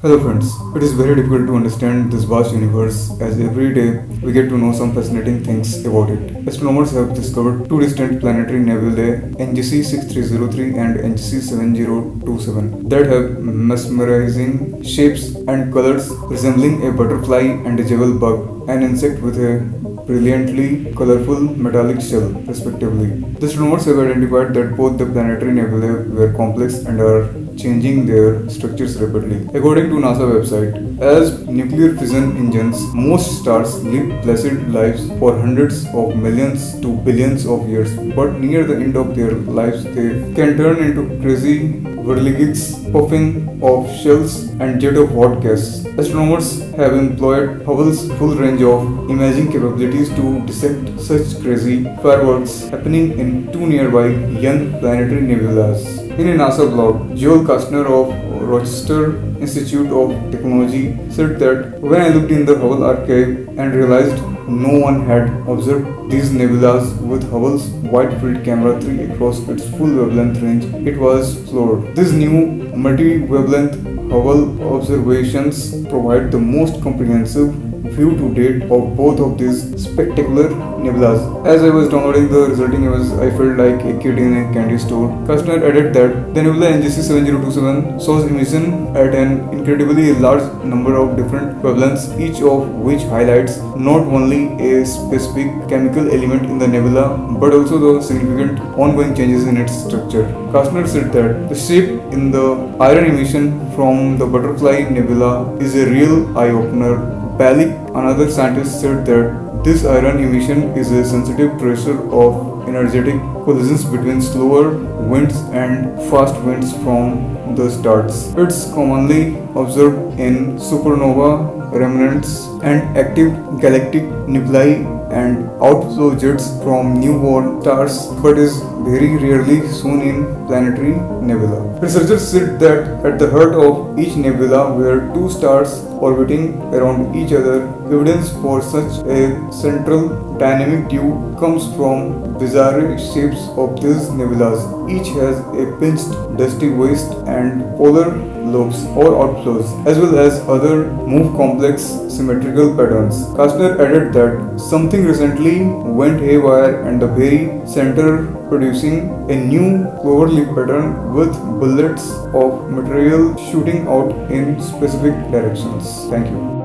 Hello friends, it is very difficult to understand this vast universe as every day we get to know some fascinating things about it. Astronomers have discovered two distant planetary nebulae, NGC 6303 and NGC 7027, that have mesmerizing shapes and colors resembling a butterfly and a jewel bug, an insect with a brilliantly colorful metallic shell, respectively. The astronomers have identified that both the planetary nebulae were complex and are changing their structures rapidly. According to NASA website, as nuclear fission engines, most stars live placid lives for hundreds of millions to billions of years, but near the end of their lives they can turn into crazy whirligigs, puffing of shells and jet of hot gas. Astronomers have employed Hubble's full range of imaging capabilities to dissect such crazy fireworks happening in two nearby young planetary nebulas. In a NASA blog, Joel Kastner of Rochester Institute of Technology said that when I looked in the Hubble archive and realized no one had observed these nebulas with Hubble's wide field camera 3 across its full wavelength range, it was floored. These new multi-wavelength Hubble observations provide the most comprehensive view to date of both of these spectacular nebulas. As I was downloading the resulting image, I felt like a kid in a candy store. Kastner added that the nebula NGC 7027 shows emission at an incredibly large number of different wavelengths, each of which highlights not only a specific chemical element in the nebula but also the significant ongoing changes in its structure. Kastner said that the shape in the iron emission from the Butterfly Nebula is a real eye-opener. Balik, another scientist, said that this iron emission is a sensitive tracer of energetic collisions between slower winds and fast winds from the stars. It's commonly observed in supernova remnants and active galactic nebulae and outflow jets from newborn stars, but is very rarely seen in planetary nebula. Researchers said that at the heart of each nebula were two stars orbiting around each other. Evidence for such a central dynamic tube comes from bizarre shapes of these nebulas. Each has a pinched, dusty waist and polar lobes or outflows, as well as other move complex symmetrical patterns. Kastner added that something recently went haywire and the very center producing a new cloverleaf pattern with bullets of material shooting out in specific directions. Thank you.